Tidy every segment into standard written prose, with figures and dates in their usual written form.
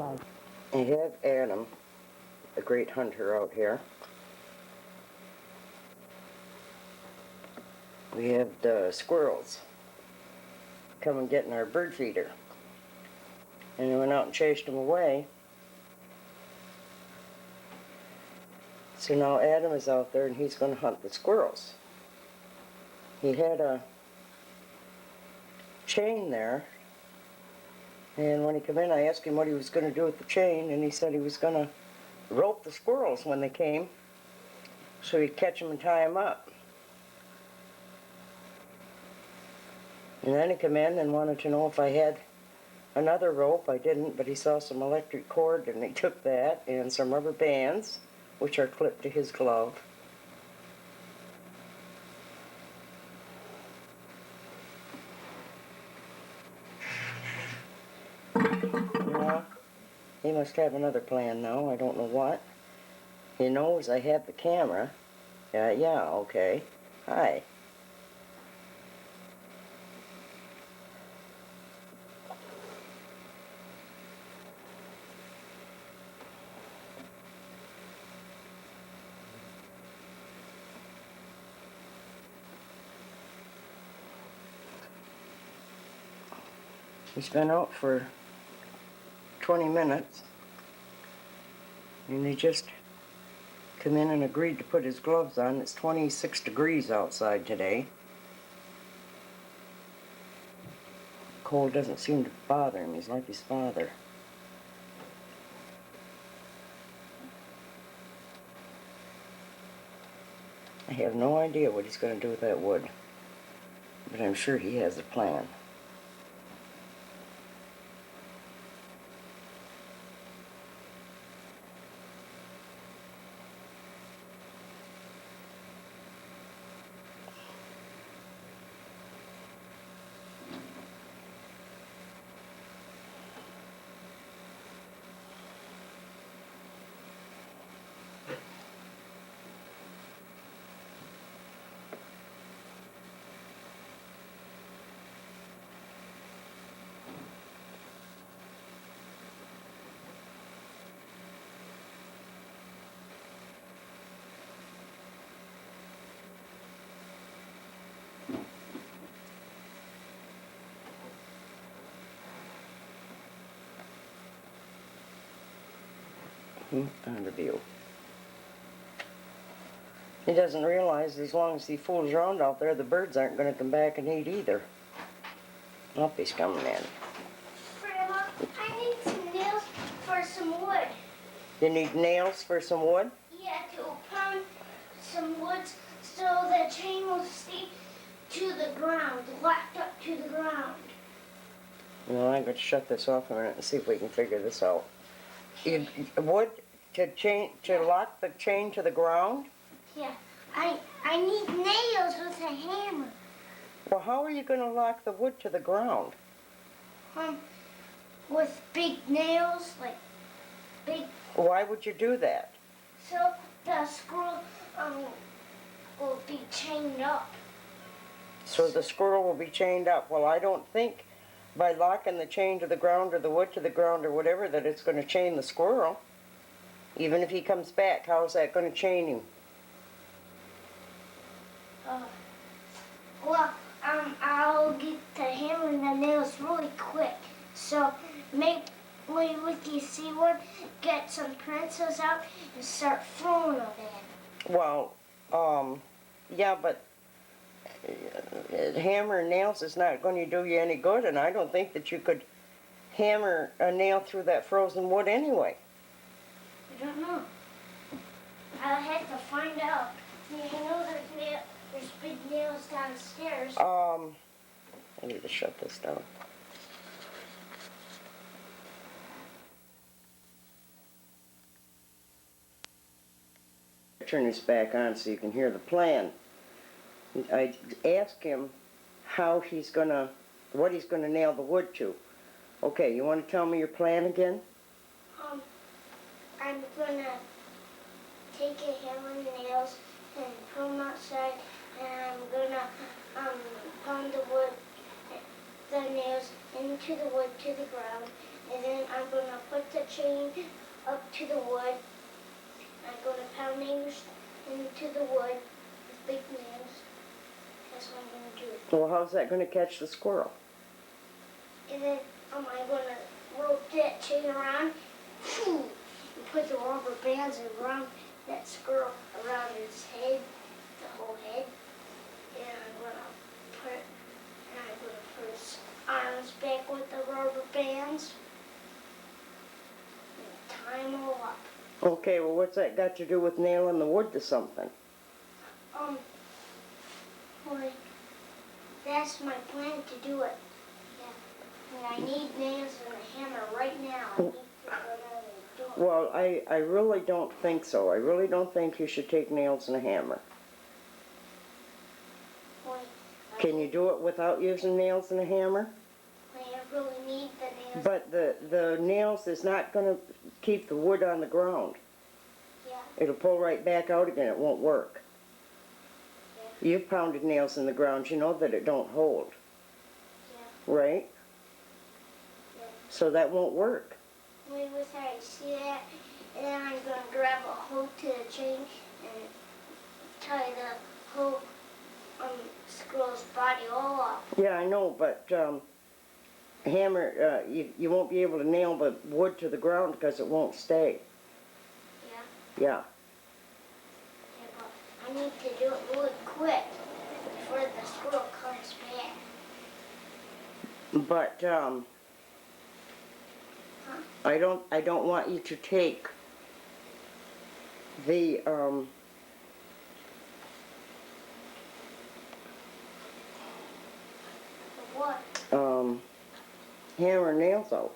I have Adam, a great hunter out here. We have the squirrels coming getting our bird feeder. And I went out and chased them away. So now Adam is out there and he's going to hunt the squirrels. He had a chain there, and when he came in I asked him what he was going to do with the chain, and he said he was going to rope the squirrels when they came so he'd catch them and tie them up. And then he came in and wanted to know if I had another rope. I didn't, but he saw some electric cord and he took that and some rubber bands, which are clipped to his glove. Yeah, he must have another plan now. I don't know what. He knows I have the camera. Yeah, okay. Hi. He's been out for 20 minutes, and he just come in and agreed to put his gloves on. It's 26 degrees outside today. Cold doesn't seem to bother him. He's like his father. I have no idea what he's going to do with that wood, but I'm sure he has a plan. On the view. He doesn't realize as long as he fools around out there, the birds aren't going to come back and eat either. Oh, he's coming in. Grandma, I need some nails for some wood. You need nails for some wood? Yeah, to pound some wood so the chain will stay to the ground, locked up to the ground. Well, I'm going to shut this off a minute and see if we can figure this out. Wood to lock the chain to the ground? Yeah, I need nails with a hammer. Well, how are you going to lock the wood to the ground? With big nails, like big. Why would you do that? So the squirrel will be chained up. So the squirrel will be chained up. Well, I don't think by locking the chain to the ground or the wood to the ground or whatever that it's going to chain the squirrel. Even if he comes back, how is that going to chain him? I'll get the hammer and the nails really quick. So maybe we can see one, get some pencils out and start throwing them in. Well, yeah, but hammer and nails is not going to do you any good, and I don't think that you could hammer a nail through that frozen wood anyway. I don't know. I'll have to find out. You know there's big nails downstairs. I need to shut this down. Turn this back on so you can hear the plan. I asked him what he's gonna nail the wood to. Okay, you want to tell me your plan again? I'm gonna take a hammer and nails and put them outside, and I'm gonna pound the wood, the nails nails into the wood to the ground, and then I'm going to put the chain up to the wood. I'm going to pound nails into the wood with big nails. That's what I'm going to do. Well, how's that going to catch the squirrel? And then I'm going to rope that chain around and put the rubber bands around that squirrel, around his head, the whole head. And I'm going to put his arms back with the rubber bands and tie them all up. Okay, well, what's that got to do with nailing the wood to something? Boy, that's my plan to do it. Yeah. And I need nails and a hammer right now. I need to go down and do it. Well, I really don't think so. I really don't think you should take nails and a hammer. Boy, Can you do it without using nails and a hammer? I really need the nails. But the nails is not going to keep the wood on the ground. Yeah. It'll pull right back out again. It won't work. You've pounded nails in the ground. You know that it don't hold. Yeah. Right? Yeah. So that won't work. Wait with her, I see that. And then I'm going to grab a hoe to the chain and tie the whole squirrel's body all up. Yeah, I know, but hammer, you won't be able to nail the wood to the ground because it won't stay. Yeah. Yeah. Yeah, but I need to do it really quick before the squirrel comes back. But I don't want you to take the What? hammer nails out.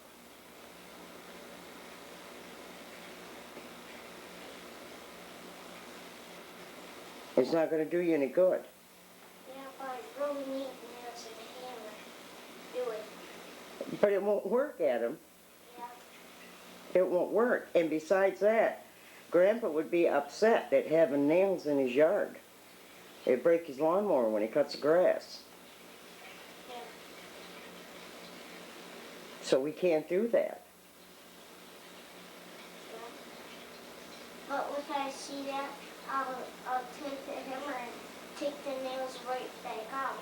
It's not going to do you any good. Yeah, but I really need nails and a hammer. Do it. But it won't work, Adam. Yeah. It won't work. And besides that, Grandpa would be upset at having nails in his yard. It'd break his lawnmower when he cuts the grass. Yeah. So we can't do that. Yeah. But if I see that, I'll take the hammer and take the nails right back out.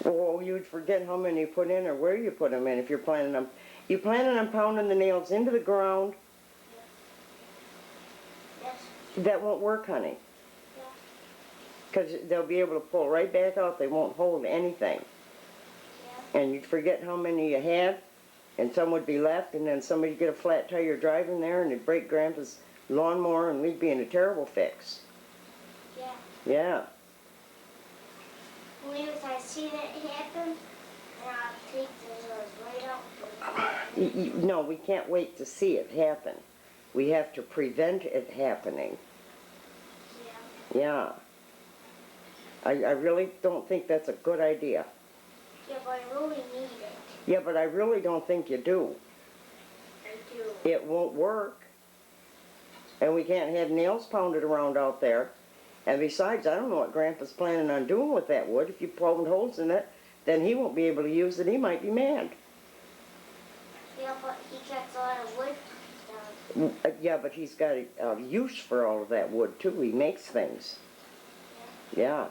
Oh, you'd forget how many you put in or where you put them in if you're planning on... You planning on pounding the nails into the ground? Yes. That won't work, honey. Yeah. Because they'll be able to pull right back out. They won't hold anything. Yeah. And you'd forget how many you had, and some would be left, and then somebody'd get a flat tire driving there, and it'd break Grandpa's lawnmower, and we'd be in a terrible fix. Yeah. Yeah. Maybe if I see that happen, then I'll take the nails right out. No, we can't wait to see it happen. We have to prevent it happening. Yeah. Yeah. I really don't think that's a good idea. Yeah, but I really need it. Yeah, but I really don't think you do. I do. It won't work. And we can't have nails pounded around out there. And besides, I don't know what Grandpa's planning on doing with that wood. If you pound holes in it, then he won't be able to use it. He might be mad. Yeah, but he gets a lot of wood down. Yeah, but he's got a use for all of that wood, too. He makes things. Yeah,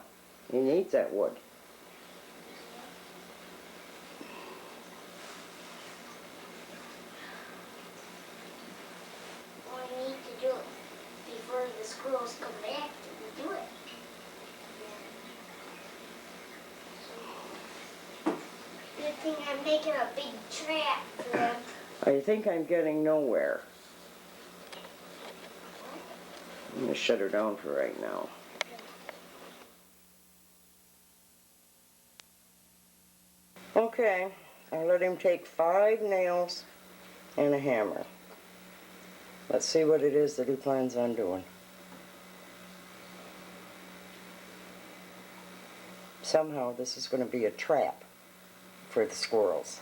he needs that wood. Well, I need to do it before the squirrels come back to do it. Good thing I'm making a big trap for them. I think I'm getting nowhere. I'm going to shut her down for right now. Okay, I let him take 5 nails and a hammer. Let's see what it is that he plans on doing. Somehow this is going to be a trap for the squirrels.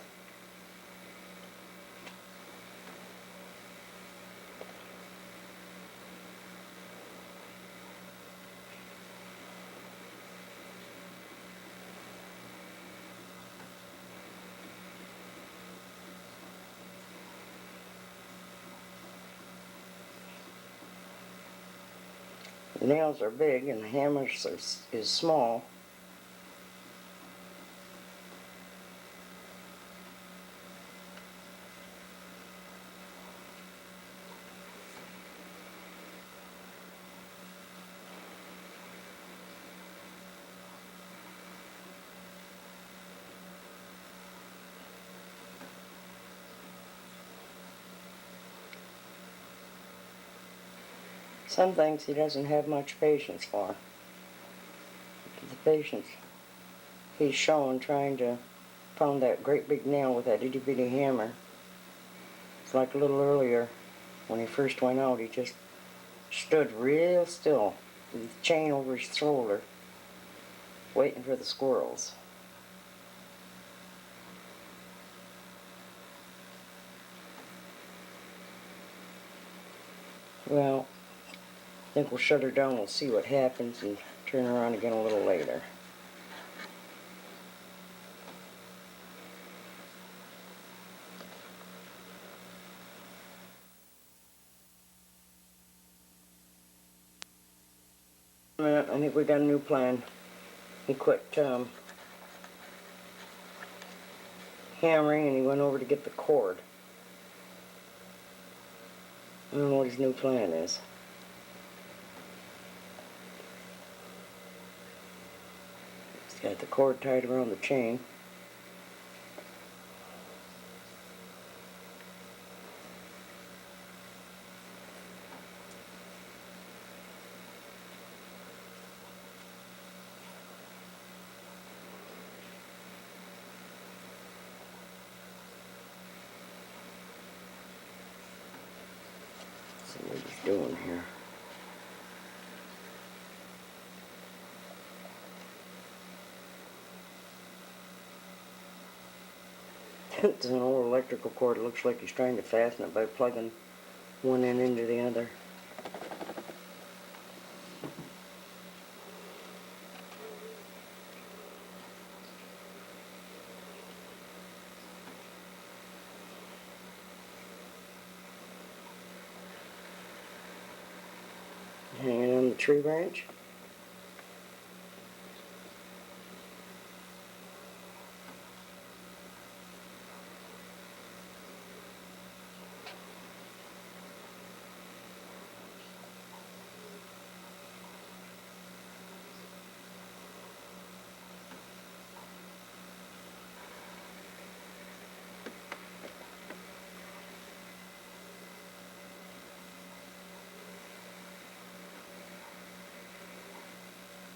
The nails are big and the hammer is small. Some things he doesn't have much patience for. The patience he's shown trying to pound that great big nail with that itty bitty hammer. It's like a little earlier when he first went out, he just stood real still with the chain over his shoulder waiting for the squirrels. Well, I think we'll shut her down, we'll see what happens and turn her on again a little later. I think we got a new plan. He quit hammering and he went over to get the cord. I don't know what his new plan is. He's got the cord tied around the chain. See what he's doing here. It's an old electrical cord. It looks like he's trying to fasten it by plugging one end into the other. Hanging on the tree branch.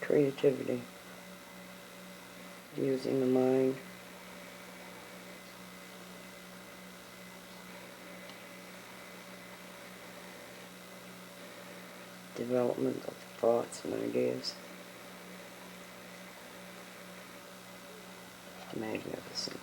Creativity. Using the mind. Development of thoughts and ideas. Magnificent.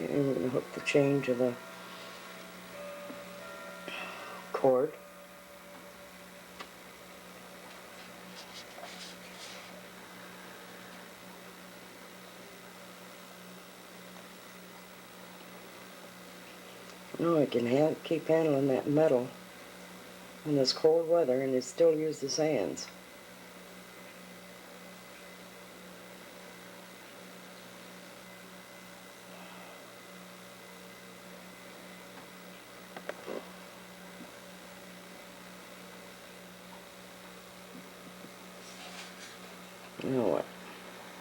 Okay, we're going to hook the chain to the cord. No, I can keep handling that metal in this cold weather and it still use the sands. Now what?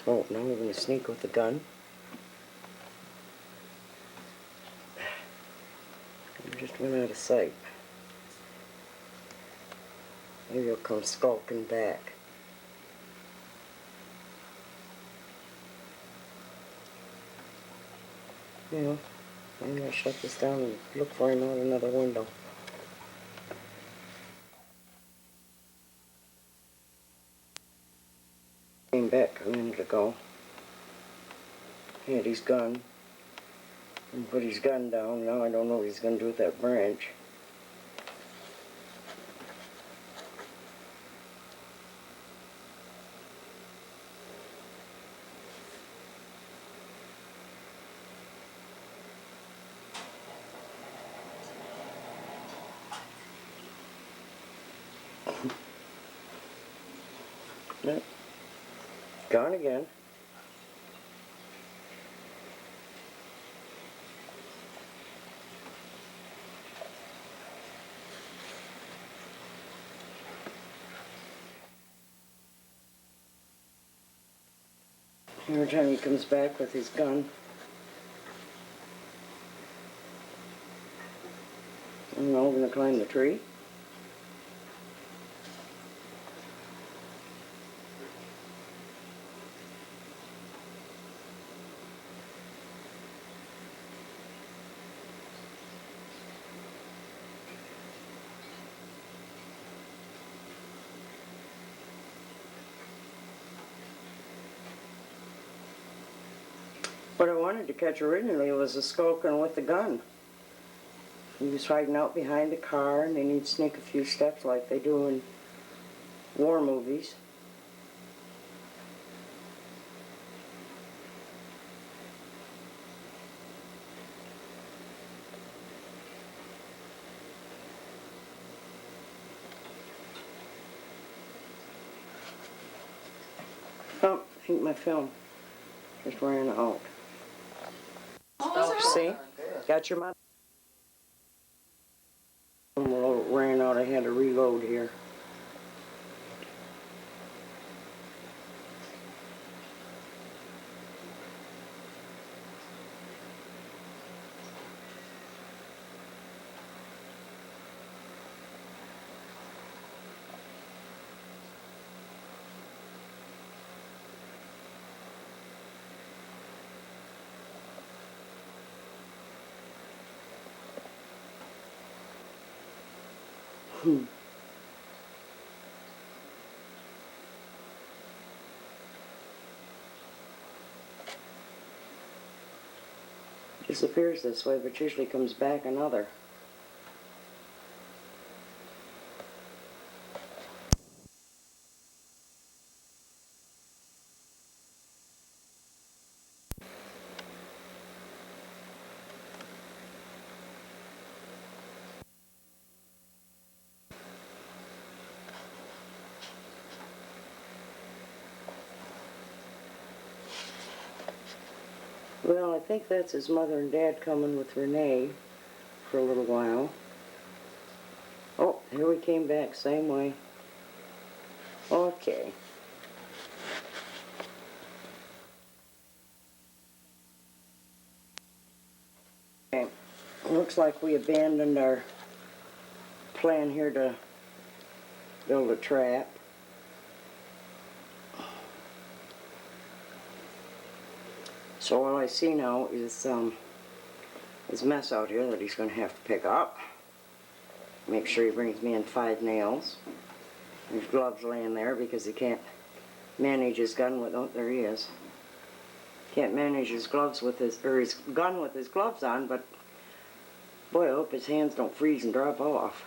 Oh, now we're going to sneak with the gun. We just went out of sight. Maybe he'll come skulking back. You know, I'm going to shut this down and look for him out another window. Came back a minute ago. He had his gun. And put his gun down. Now I don't know what he's going to do with that branch. Nope. Gone again. Every time he comes back with his gun. I'm all going to climb the tree. What I wanted to catch originally was a skulking with the gun. He was hiding out behind a car and then he'd sneak a few steps like they do in war movies. Oh, I think my film just ran out. See? Got your mother? Ran out. I had to reload here. Disappears this way, but usually comes back another. Well, I think that's his mother and dad coming with Renee for a little while. Oh, here we came back, same way. Okay. Okay. Looks like we abandoned our plan here to build a trap. So all I see now is this mess out here that he's going to have to pick up. Make sure he brings me in 5 nails. There's gloves laying there because he can't manage his gun with, oh, there he is. Can't manage his gloves with his, or his gun with his gloves on, but boy, I hope his hands don't freeze and drop off.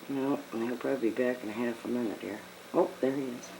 No, he'll probably be back in half a minute here. Oh, there he is.